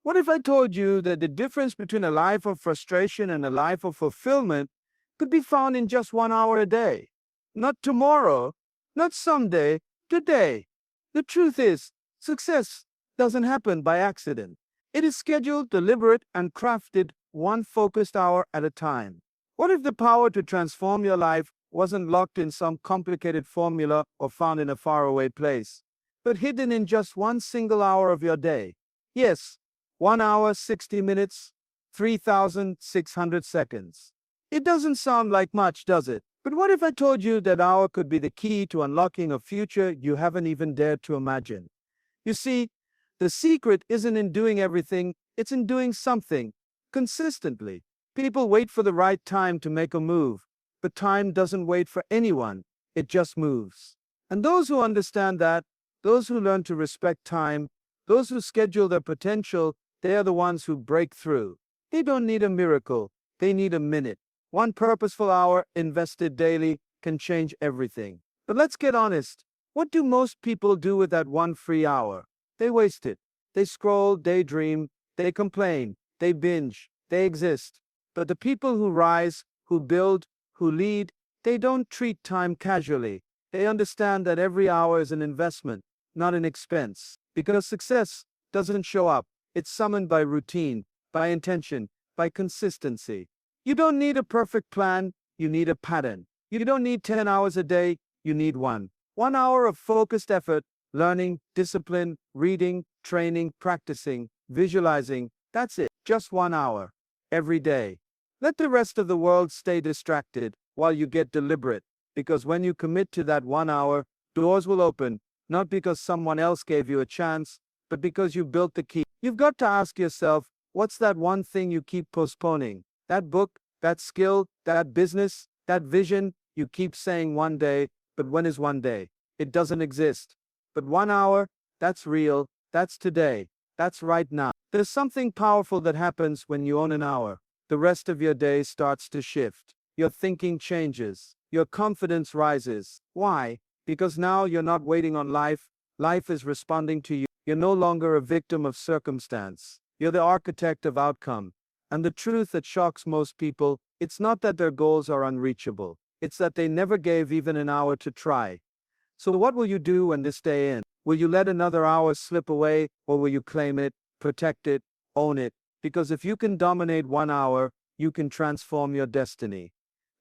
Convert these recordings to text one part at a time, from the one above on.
What if I told you that the difference between a life of frustration and a life of fulfillment could be found in just 1 hour a day? Not tomorrow, not someday, today. The truth is, success doesn't happen by accident. It is scheduled, deliberate, and crafted one focused hour at a time. What if the power to transform your life wasn't locked in some complicated formula or found in a faraway place, but hidden in just one single hour of your day? Yes, 1 hour, 60 minutes, 3,600 seconds. It doesn't sound like much, does it? But what if I told you that hour could be the key to unlocking a future you haven't even dared to imagine? You see, the secret isn't in doing everything, it's in doing something consistently. People wait for the right time to make a move, but time doesn't wait for anyone, it just moves. And those who understand that, those who learn to respect time, those who schedule their potential, they are the ones who break through. They don't need a miracle, they need a minute. One purposeful hour invested daily can change everything. But let's get honest. What do most people do with that one free hour? They waste it. They scroll, daydream, they complain, they binge, they exist. But the people who rise, who build, who lead, they don't treat time casually. They understand that every hour is an investment, not an expense. Because success doesn't show up. It's summoned by routine, by intention, by consistency. You don't need a perfect plan, you need a pattern. You don't need 10 hours a day, you need one. 1 hour of focused effort, learning, discipline, reading, training, practicing, visualizing. That's it. Just 1 hour. Every day. Let the rest of the world stay distracted while you get deliberate. Because when you commit to that 1 hour, doors will open, not because someone else gave you a chance, but because you built the key. You've got to ask yourself, what's that one thing you keep postponing? That book, that skill, that business, that vision, you keep saying one day, but when is one day? It doesn't exist. But 1 hour, that's real, that's today, that's right now. There's something powerful that happens when you own an hour. The rest of your day starts to shift. Your thinking changes. Your confidence rises. Why? Because now you're not waiting on life. Life is responding to you. You're no longer a victim of circumstance. You're the architect of outcome. And the truth that shocks most people, it's not that their goals are unreachable. It's that they never gave even an hour to try. So what will you do when this day ends? Will you let another hour slip away, or will you claim it, protect it, own it? Because if you can dominate 1 hour, you can transform your destiny.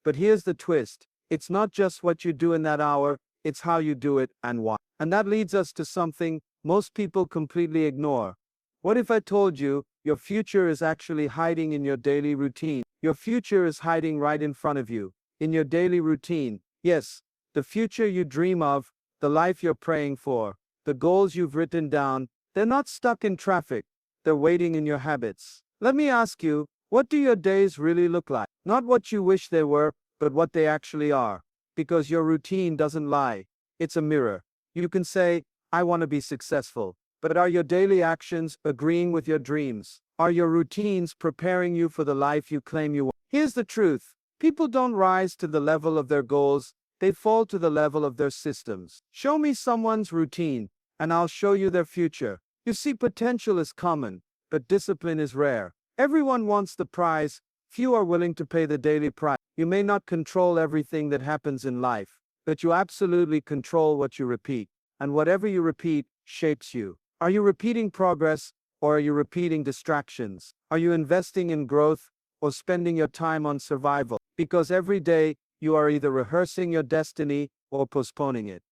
But here's the twist. It's not just what you do in that hour, it's how you do it and why. And that leads us to something most people completely ignore. What if I told you your future is actually hiding in your daily routine? Your future is hiding right in front of you, in your daily routine. Yes, the future you dream of, the life you're praying for, the goals you've written down, they're not stuck in traffic, they're waiting in your habits. Let me ask you, what do your days really look like? Not what you wish they were, but what they actually are. Because your routine doesn't lie, it's a mirror. You can say, I want to be successful. But are your daily actions agreeing with your dreams? Are your routines preparing you for the life you claim you want? Here's the truth. People don't rise to the level of their goals, they fall to the level of their systems. Show me someone's routine, and I'll show you their future. You see, potential is common, but discipline is rare. Everyone wants the prize, few are willing to pay the daily price. You may not control everything that happens in life, but you absolutely control what you repeat. And whatever you repeat shapes you. Are you repeating progress, or are you repeating distractions? Are you investing in growth, or spending your time on survival? Because every day, you are either rehearsing your destiny or postponing it.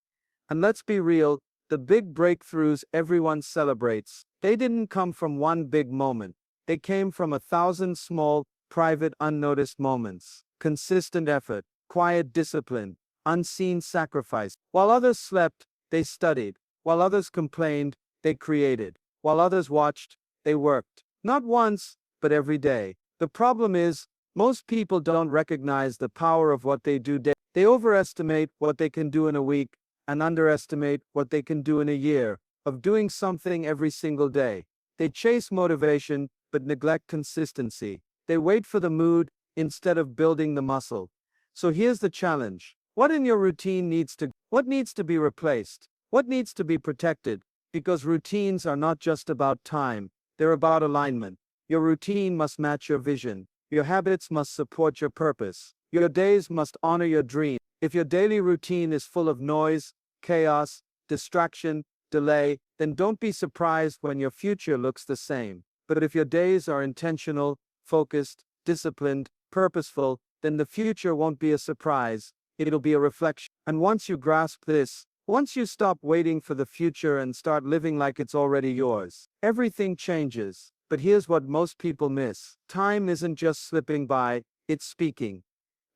And let's be real, the big breakthroughs everyone celebrates, they didn't come from one big moment. They came from 1,000 small, private, unnoticed moments. Consistent effort, quiet discipline, unseen sacrifice. While others slept, they studied. While others complained, they created. While others watched, they worked. Not once, but every day. The problem is, most people don't recognize the power of what they do daily. They overestimate what they can do in a week and underestimate what they can do in a year of doing something every single day. They chase motivation but neglect consistency. They wait for the mood instead of building the muscle. So here's the challenge. What in your routine needs to be replaced? What needs to be protected? Because routines are not just about time, They're about alignment. Your routine must match your vision. Your habits must support your purpose. Your days must honor your dream. If your daily routine is full of noise, chaos, distraction, delay, then don't be surprised when your future looks the same. But if your days are intentional, focused, disciplined, purposeful, then the future won't be a surprise. It'll be a reflection. And once you grasp this, once you stop waiting for the future and start living like it's already yours, everything changes. But here's what most people miss. Time isn't just slipping by, it's speaking.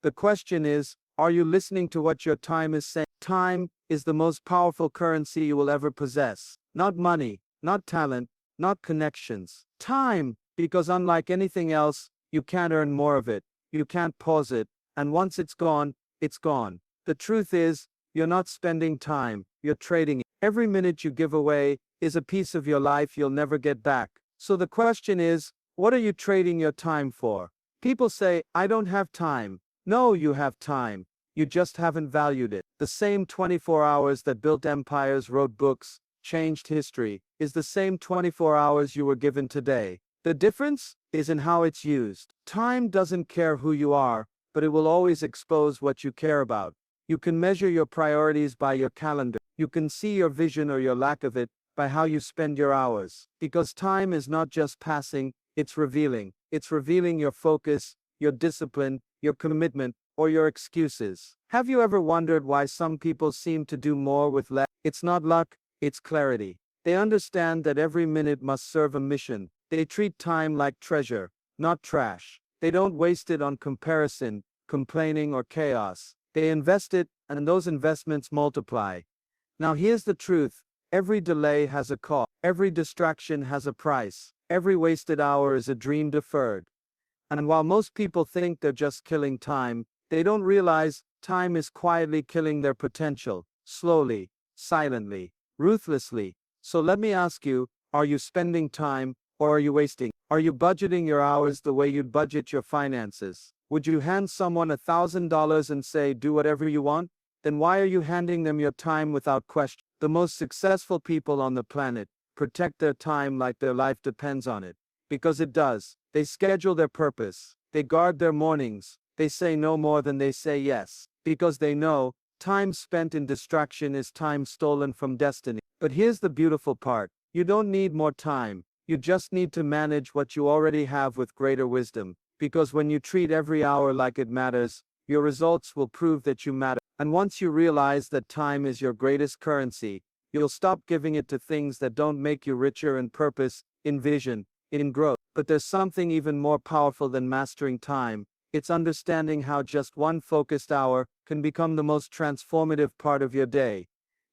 The question is, are you listening to what your time is saying? Time is the most powerful currency you will ever possess. Not money, not talent, not connections. Time, because unlike anything else, you can't earn more of it. You can't pause it. And once it's gone, it's gone. The truth is, you're not spending time, you're trading it. Every minute you give away is a piece of your life you'll never get back. So the question is, what are you trading your time for? People say, I don't have time. No, you have time. You just haven't valued it. The same 24 hours that built empires, wrote books, changed history, is the same 24 hours you were given today. The difference is in how it's used. Time doesn't care who you are, but it will always expose what you care about. You can measure your priorities by your calendar. You can see your vision or your lack of it by how you spend your hours. Because time is not just passing, it's revealing. It's revealing your focus, your discipline, your commitment, or your excuses. Have you ever wondered why some people seem to do more with less? It's not luck, it's clarity. They understand that every minute must serve a mission. They treat time like treasure, not trash. They don't waste it on comparison, complaining, or chaos. They invest it, and those investments multiply. Now here's the truth. Every delay has a cost. Every distraction has a price. Every wasted hour is a dream deferred. And while most people think they're just killing time, they don't realize time is quietly killing their potential. Slowly, silently, ruthlessly. So let me ask you, are you spending time, or are you wasting? Are you budgeting your hours the way you'd budget your finances? Would you hand someone $1,000 and say, do whatever you want? Then why are you handing them your time without question? The most successful people on the planet protect their time like their life depends on it. Because it does. They schedule their purpose. They guard their mornings. They say no more than they say yes. Because they know, time spent in distraction is time stolen from destiny. But here's the beautiful part. You don't need more time. You just need to manage what you already have with greater wisdom. Because when you treat every hour like it matters, your results will prove that you matter. And once you realize that time is your greatest currency, you'll stop giving it to things that don't make you richer in purpose, in vision, in growth. But there's something even more powerful than mastering time. It's understanding how just one focused hour can become the most transformative part of your day.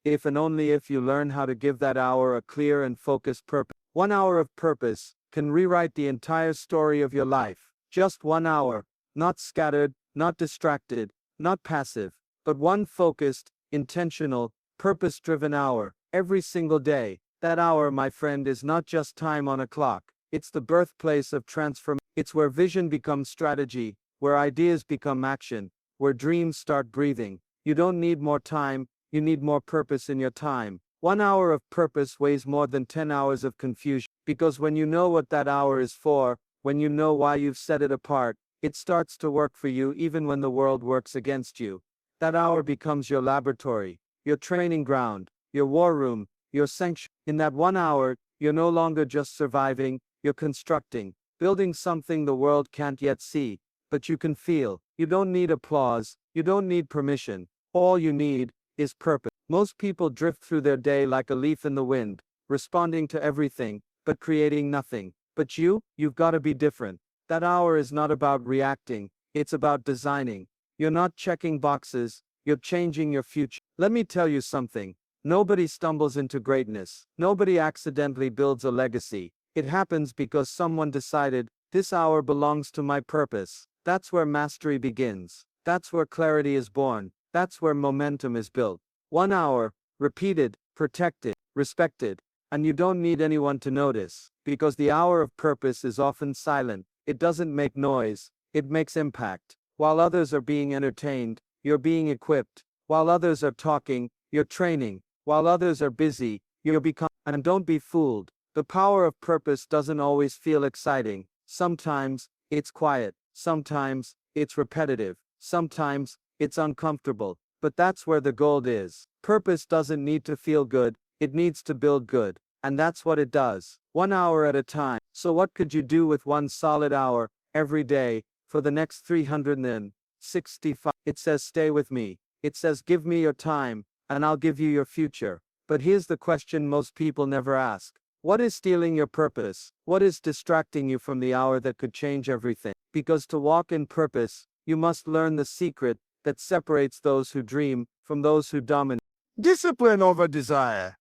If and only if you learn how to give that hour a clear and focused purpose. 1 hour of purpose can rewrite the entire story of your life. Just 1 hour, not scattered, not distracted, not passive, but one focused, intentional, purpose-driven hour, every single day. That hour, my friend, is not just time on a clock. It's the birthplace of transformation. It's where vision becomes strategy, where ideas become action, where dreams start breathing. You don't need more time, you need more purpose in your time. 1 hour of purpose weighs more than 10 hours of confusion. Because when you know what that hour is for, when you know why you've set it apart, it starts to work for you even when the world works against you. That hour becomes your laboratory, your training ground, your war room, your sanctuary. In that 1 hour, you're no longer just surviving, you're constructing, building something the world can't yet see, but you can feel. You don't need applause, you don't need permission. All you need is purpose. Most people drift through their day like a leaf in the wind, responding to everything, but creating nothing. But you've got to be different. That hour is not about reacting, it's about designing. You're not checking boxes, you're changing your future. Let me tell you something. Nobody stumbles into greatness. Nobody accidentally builds a legacy. It happens because someone decided, this hour belongs to my purpose. That's where mastery begins. That's where clarity is born. That's where momentum is built. 1 hour, repeated, protected, respected. And you don't need anyone to notice. Because the hour of purpose is often silent. It doesn't make noise. It makes impact. While others are being entertained, you're being equipped. While others are talking, you're training. While others are busy, you're becoming. And don't be fooled. The power of purpose doesn't always feel exciting. Sometimes it's quiet. Sometimes it's repetitive. Sometimes it's uncomfortable. But that's where the gold is. Purpose doesn't need to feel good. It needs to build good. And that's what it does. 1 hour at a time. So what could you do with one solid hour every day for the next 365? It says stay with me. It says give me your time and I'll give you your future. But here's the question most people never ask. What is stealing your purpose? What is distracting you from the hour that could change everything? Because to walk in purpose, you must learn the secret that separates those who dream from those who dominate. Discipline over desire.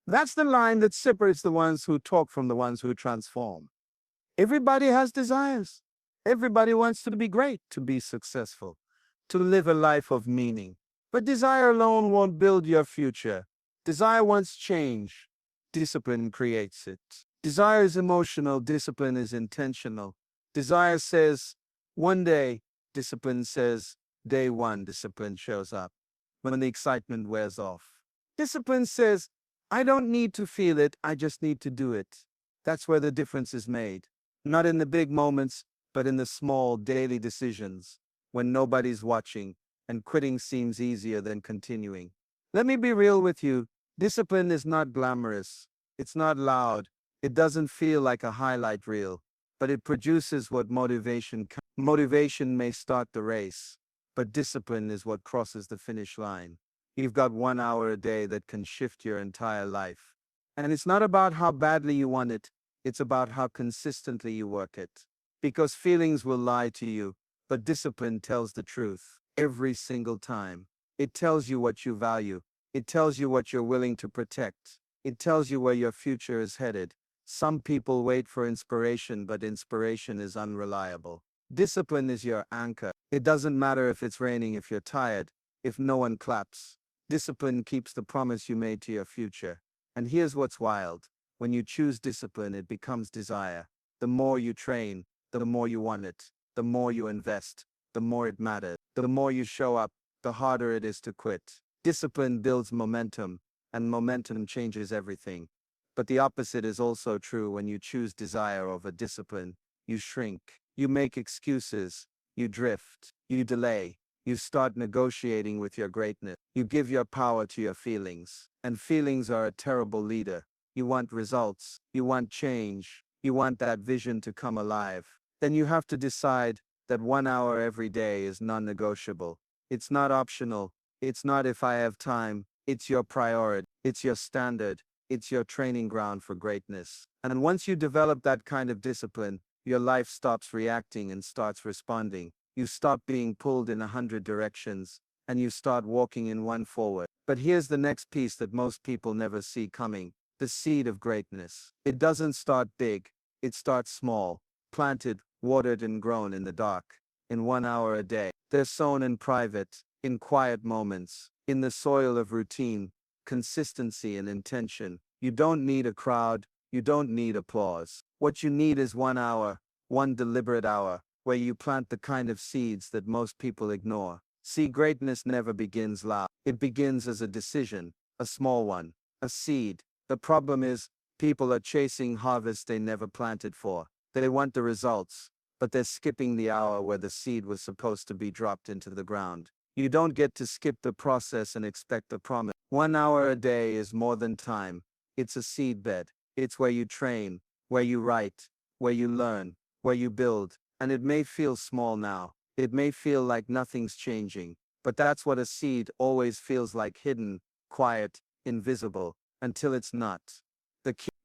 That's the line that separates the ones who talk from the ones who transform. Everybody has desires. Everybody wants to be great, to be successful, to live a life of meaning. But desire alone won't build your future. Desire wants change. Discipline creates it. Desire is emotional. Discipline is intentional. Desire says, one day. Discipline says, day one. Discipline shows up when the excitement wears off. Discipline says, I don't need to feel it. I just need to do it. That's where the difference is made. Not in the big moments, but in the small daily decisions when nobody's watching and quitting seems easier than continuing. Let me be real with you. Discipline is not glamorous. It's not loud. It doesn't feel like a highlight reel, but it produces what motivation may start the race, but discipline is what crosses the finish line. You've got 1 hour a day that can shift your entire life. And it's not about how badly you want it. It's about how consistently you work it. Because feelings will lie to you, but discipline tells the truth every single time. It tells you what you value. It tells you what you're willing to protect. It tells you where your future is headed. Some people wait for inspiration, but inspiration is unreliable. Discipline is your anchor. It doesn't matter if it's raining, if you're tired, if no one claps. Discipline keeps the promise you made to your future. And here's what's wild. When you choose discipline, it becomes desire. The more you train, the more you want it. The more you invest, the more it matters. The more you show up, the harder it is to quit. Discipline builds momentum, and momentum changes everything. But the opposite is also true. When you choose desire over discipline, you shrink, you make excuses, you drift, you delay, you start negotiating with your greatness. You give your power to your feelings, and feelings are a terrible leader. You want results, you want change, you want that vision to come alive. Then you have to decide that 1 hour every day is non-negotiable. It's not optional. It's not if I have time. It's your priority. It's your standard. It's your training ground for greatness. And once you develop that kind of discipline, your life stops reacting and starts responding. You stop being pulled in 100 directions, and you start walking in one forward. But here's the next piece that most people never see coming. The seed of greatness. It doesn't start big. It starts small, planted, watered, and grown in the dark. In 1 hour a day. They're sown in private, in quiet moments, in the soil of routine, consistency, and intention. You don't need a crowd. You don't need applause. What you need is 1 hour, one deliberate hour, where you plant the kind of seeds that most people ignore. See, greatness never begins loud. It begins as a decision, a small one, a seed. The problem is, people are chasing harvests they never planted for. They want the results, but they're skipping the hour where the seed was supposed to be dropped into the ground. You don't get to skip the process and expect the promise. 1 hour a day is more than time. It's a seedbed. It's where you train, where you write, where you learn, where you build. And it may feel small now. It may feel like nothing's changing. But that's what a seed always feels like: hidden, quiet, invisible, until it's not.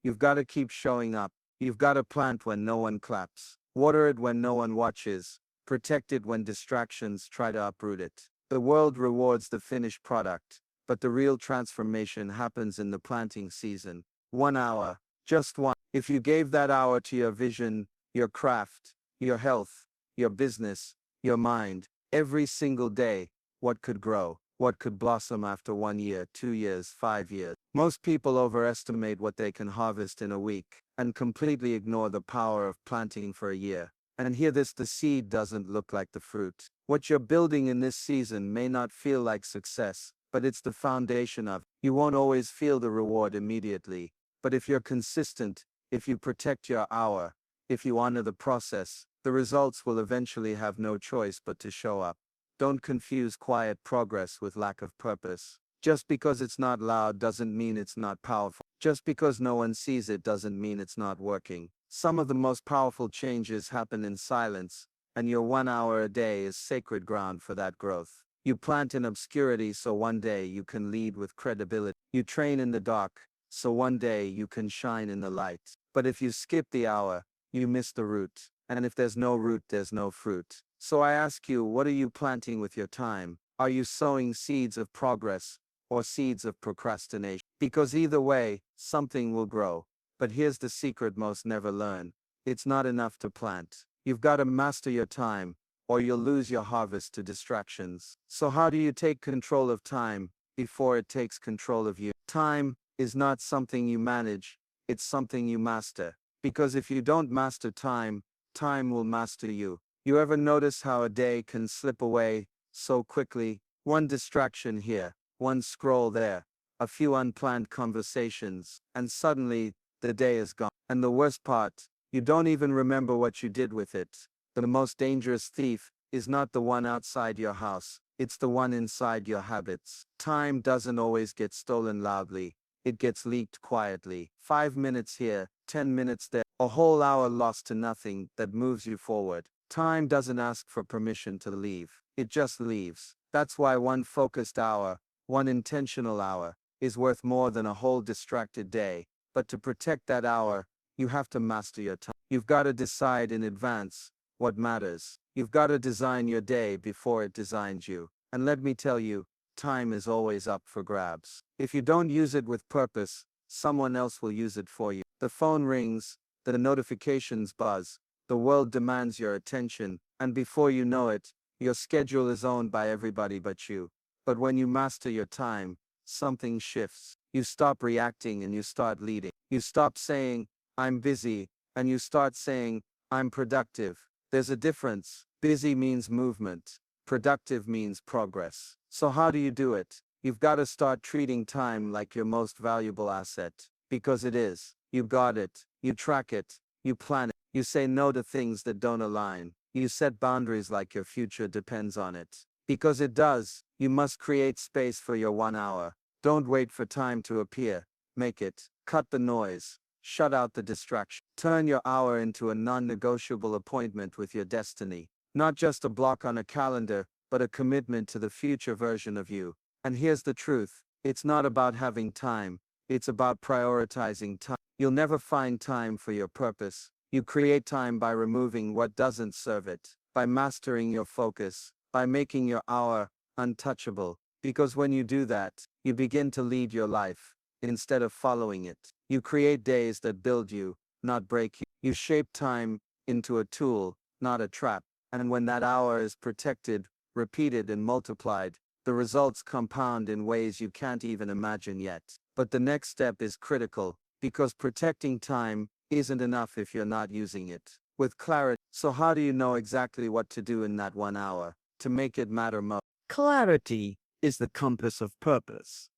You've got to keep showing up. You've got to plant when no one claps. Water it when no one watches. Protect it when distractions try to uproot it. The world rewards the finished product, but the real transformation happens in the planting season. 1 hour, just one. If you gave that hour to your vision, your craft, your health, your business, your mind, every single day, what could grow? What could blossom after 1 year, 2 years, 5 years? Most people overestimate what they can harvest in a week and completely ignore the power of planting for a year. And hear this: the seed doesn't look like the fruit. What you're building in this season may not feel like success, but it's the foundation of it. You won't always feel the reward immediately, but if you're consistent, If you protect your hour, if you honor the process, the results will eventually have no choice but to show up. Don't confuse quiet progress with lack of purpose. Just because it's not loud doesn't mean it's not powerful. Just because no one sees it doesn't mean it's not working. Some of the most powerful changes happen in silence, and your 1 hour a day is sacred ground for that growth. You plant in obscurity so one day you can lead with credibility. You train in the dark so one day you can shine in the light. But if you skip the hour, you miss the root. And if there's no root, there's no fruit. So I ask you, what are you planting with your time? Are you sowing seeds of progress or seeds of procrastination? Because either way, something will grow. But here's the secret most never learn. It's not enough to plant. You've got to master your time, or you'll lose your harvest to distractions. So how do you take control of time before it takes control of you? Time is not something you manage, it's something you master. Because if you don't master time, time will master you. You ever notice how a day can slip away so quickly? One distraction here, one scroll there, a few unplanned conversations, and suddenly the day is gone. And the worst part, you don't even remember what you did with it. The most dangerous thief is not the one outside your house, it's the one inside your habits. Time doesn't always get stolen loudly, it gets leaked quietly. 5 minutes here, 10 minutes there, a whole hour lost to nothing that moves you forward. Time doesn't ask for permission to leave, it just leaves. That's why one focused hour, one intentional hour, is worth more than a whole distracted day. But to protect that hour, you have to master your time. You've got to decide in advance what matters. You've got to design your day before it designs you. And let me tell you, time is always up for grabs. If you don't use it with purpose, someone else will use it for you. The phone rings, the notifications buzz, the world demands your attention, and before you know it, your schedule is owned by everybody but you. But when you master your time, something shifts. You stop reacting and you start leading. You stop saying, I'm busy, and you start saying, I'm productive. There's a difference. Busy means movement. Productive means progress. So how do you do it? You've got to start treating time like your most valuable asset. Because it is. You got it. You track it. You plan it. You say no to things that don't align. You set boundaries like your future depends on it. Because it does. You must create space for your 1 hour. Don't wait for time to appear. Make it. Cut the noise. Shut out the distraction. Turn your hour into a non-negotiable appointment with your destiny. Not just a block on a calendar, but a commitment to the future version of you. And here's the truth. It's not about having time. It's about prioritizing time. You'll never find time for your purpose. You create time by removing what doesn't serve it, by mastering your focus, by making your hour untouchable. Because when you do that, you begin to lead your life instead of following it. You create days that build you, not break you. You shape time into a tool, not a trap. And when that hour is protected, repeated, and multiplied, the results compound in ways you can't even imagine yet. But the next step is critical, because protecting time isn't enough if you're not using it with clarity. So how do you know exactly what to do in that 1 hour to make it matter most? Clarity is the compass of purpose.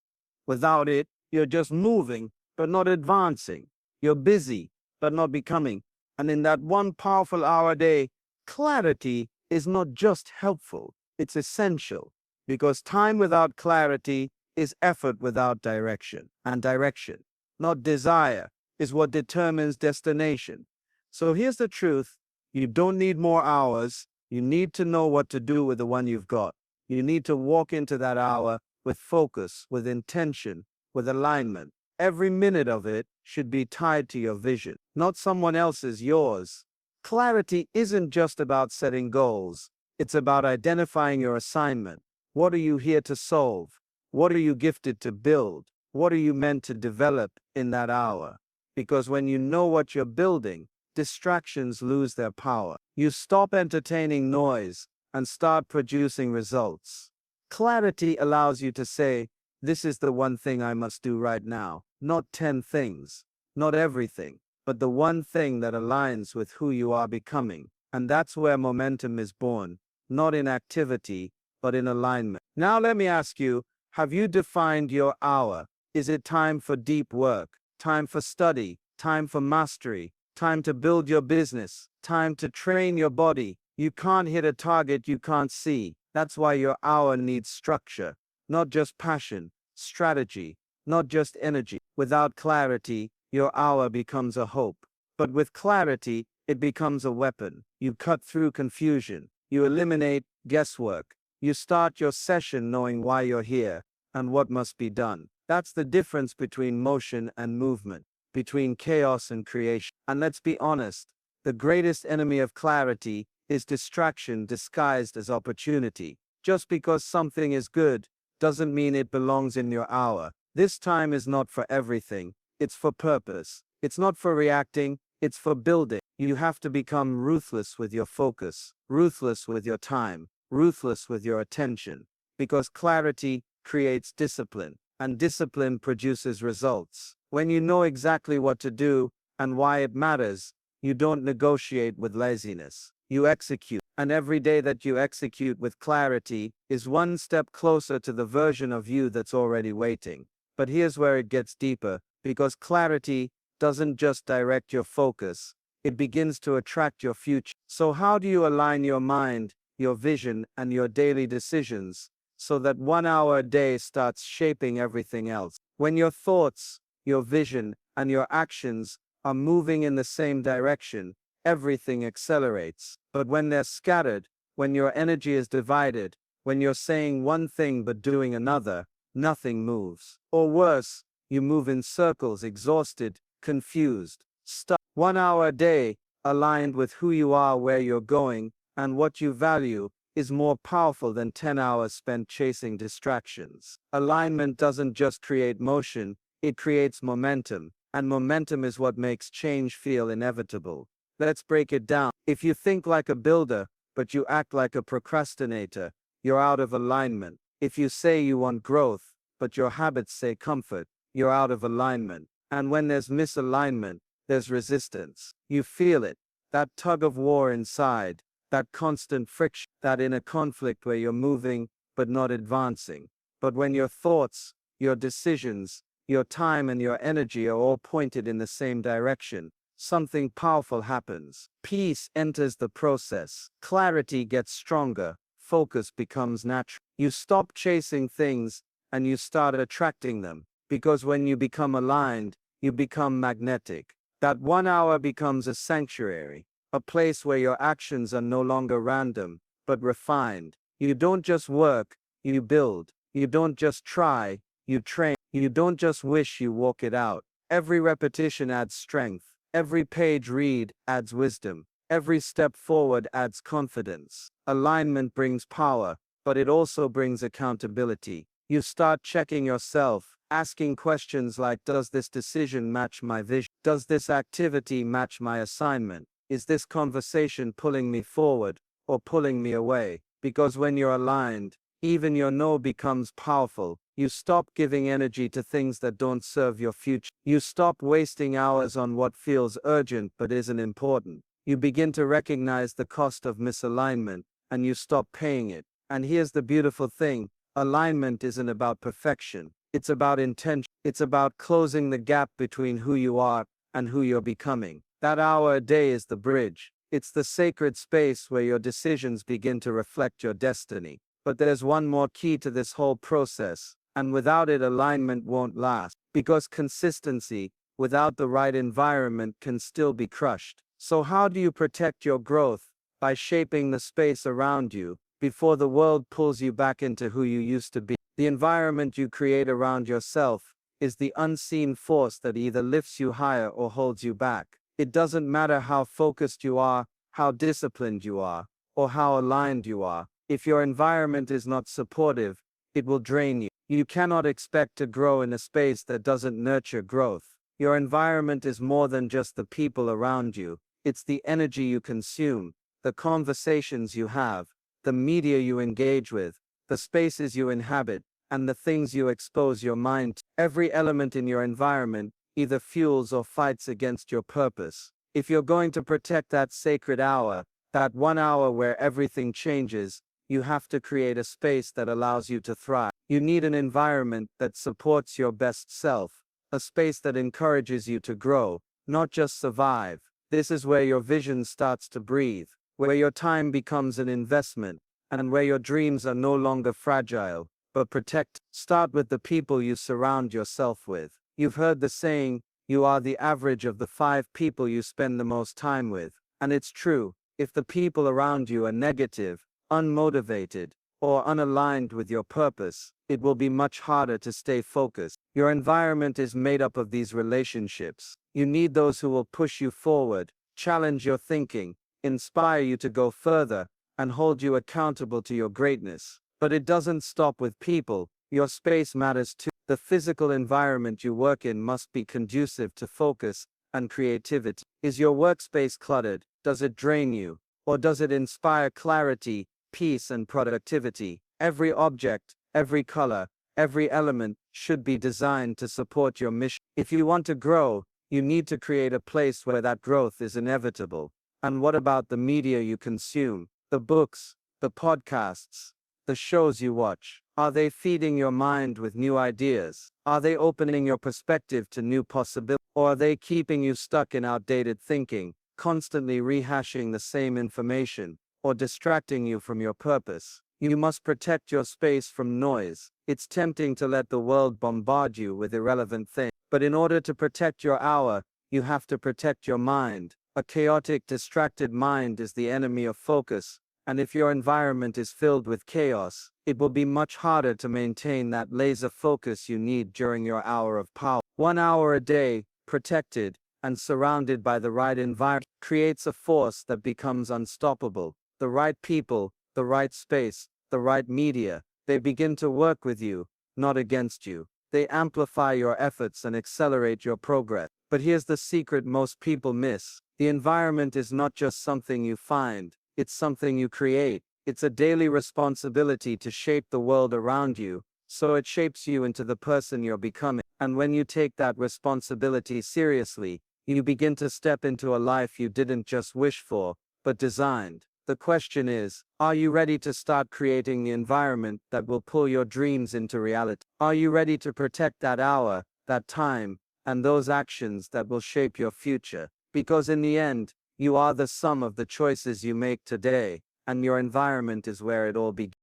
Without it, you're just moving, but not advancing. You're busy, but not becoming. And in that one powerful hour a day, clarity is not just helpful, it's essential. Because time without clarity is effort without direction. And direction, not desire, is what determines destination. So here's the truth. You don't need more hours. You need to know what to do with the one you've got. You need to walk into that hour with focus, with intention, with alignment. Every minute of it should be tied to your vision, not someone else's, yours. Clarity isn't just about setting goals. It's about identifying your assignment. What are you here to solve? What are you gifted to build? What are you meant to develop in that hour? Because when you know what you're building, distractions lose their power. You stop entertaining noise and start producing results. Clarity allows you to say, this is the one thing I must do right now. Not 10 things, not everything, but the one thing that aligns with who you are becoming. And that's where momentum is born, not in activity, but in alignment. Now let me ask you, have you defined your hour? Is it time for deep work, time for study, time for mastery, time to build your business, time to train your body. You can't hit a target you can't see. That's why your hour needs structure, not just passion, strategy, not just energy. Without clarity, your hour becomes a hope. But with clarity, it becomes a weapon. You cut through confusion. You eliminate guesswork. You start your session knowing why you're here and what must be done. That's the difference between motion and movement, between chaos and creation. And let's be honest, the greatest enemy of clarity is distraction disguised as opportunity. Just because something is good doesn't mean it belongs in your hour. This time is not for everything, it's for purpose. It's not for reacting, it's for building. You have to become ruthless with your focus, ruthless with your time, ruthless with your attention. Because clarity creates discipline, and discipline produces results. When you know exactly what to do and why it matters, you don't negotiate with laziness. You execute. And every day that you execute with clarity is one step closer to the version of you that's already waiting. But here's where it gets deeper, because clarity doesn't just direct your focus, it begins to attract your future. So how do you align your mind, your vision, and your daily decisions so that 1 hour a day starts shaping everything else? When your thoughts, your vision, and your actions are moving in the same direction, everything accelerates. But when they're scattered, when your energy is divided, when you're saying one thing but doing another, nothing moves. Or worse, you move in circles, exhausted, confused, stuck. 1 hour a day, aligned with who you are, where you're going, and what you value, is more powerful than 10 hours spent chasing distractions. Alignment doesn't just create motion, it creates momentum, and momentum is what makes change feel inevitable. Let's break it down. If you think like a builder, but you act like a procrastinator, you're out of alignment. If you say you want growth, but your habits say comfort, you're out of alignment. And when there's misalignment, there's resistance. You feel it, that tug of war inside, that constant friction, that inner conflict where you're moving, but not advancing. But when your thoughts, your decisions, your time and your energy are all pointed in the same direction, something powerful happens. Peace enters the process. Clarity gets stronger. Focus becomes natural. You stop chasing things and you start attracting them. Because when you become aligned, you become magnetic. That 1 hour becomes a sanctuary, a place where your actions are no longer random, but refined. You don't just work, you build. You don't just try, you train. You don't just wish, you walk it out. Every repetition adds strength. Every page read adds wisdom. Every step forward adds confidence. Alignment brings power, but it also brings accountability. You start checking yourself, asking questions like, does this decision match my vision? Does this activity match my assignment? Is this conversation pulling me forward or pulling me away? Because when you're aligned, even your no becomes powerful. You stop giving energy to things that don't serve your future. You stop wasting hours on what feels urgent but isn't important. You begin to recognize the cost of misalignment, and you stop paying it. And here's the beautiful thing. Alignment isn't about perfection. It's about intention. It's about closing the gap between who you are and who you're becoming. That hour a day is the bridge. It's the sacred space where your decisions begin to reflect your destiny. But there's one more key to this whole process, and without it, alignment won't last. Because consistency, without the right environment, can still be crushed. So how do you protect your growth? By shaping the space around you, before the world pulls you back into who you used to be. The environment you create around yourself is the unseen force that either lifts you higher or holds you back. It doesn't matter how focused you are, how disciplined you are, or how aligned you are. If your environment is not supportive, it will drain you. You cannot expect to grow in a space that doesn't nurture growth. Your environment is more than just the people around you. It's the energy you consume, the conversations you have, the media you engage with, the spaces you inhabit, and the things you expose your mind to. Every element in your environment either fuels or fights against your purpose. If you're going to protect that sacred hour, that 1 hour where everything changes, you have to create a space that allows you to thrive. You need an environment that supports your best self, a space that encourages you to grow, not just survive. This is where your vision starts to breathe, where your time becomes an investment, and where your dreams are no longer fragile, but protect. Start with the people you surround yourself with. You've heard the saying, you are the average of the 5 people you spend the most time with. And it's true, if the people around you are negative, unmotivated, or unaligned with your purpose, it will be much harder to stay focused. Your environment is made up of these relationships. You need those who will push you forward, challenge your thinking, inspire you to go further, and hold you accountable to your greatness. But it doesn't stop with people. Your space matters too. The physical environment you work in must be conducive to focus and creativity. Is your workspace cluttered? Does it drain you? Or does it inspire clarity, peace, and productivity? Every object, every color, every element should be designed to support your mission. If you want to grow, you need to create a place where that growth is inevitable. And what about the media you consume? The books, the podcasts, the shows you watch? Are they feeding your mind with new ideas? Are they opening your perspective to new possibilities? Or are they keeping you stuck in outdated thinking, constantly rehashing the same information, or distracting you from your purpose? You must protect your space from noise. It's tempting to let the world bombard you with irrelevant things. But in order to protect your hour, you have to protect your mind. A chaotic, distracted mind is the enemy of focus. And if your environment is filled with chaos, it will be much harder to maintain that laser focus you need during your hour of power. 1 hour a day, protected, and surrounded by the right environment, creates a force that becomes unstoppable. The right people, the right space, the right media, they begin to work with you, not against you. They amplify your efforts and accelerate your progress. But here's the secret most people miss. The environment is not just something you find. It's something you create. It's a daily responsibility to shape the world around you, so it shapes you into the person you're becoming. And when you take that responsibility seriously, you begin to step into a life you didn't just wish for, but designed. The question is, are you ready to start creating the environment that will pull your dreams into reality? Are you ready to protect that hour, that time, and those actions that will shape your future? Because in the end, you are the sum of the choices you make today, and your environment is where it all begins.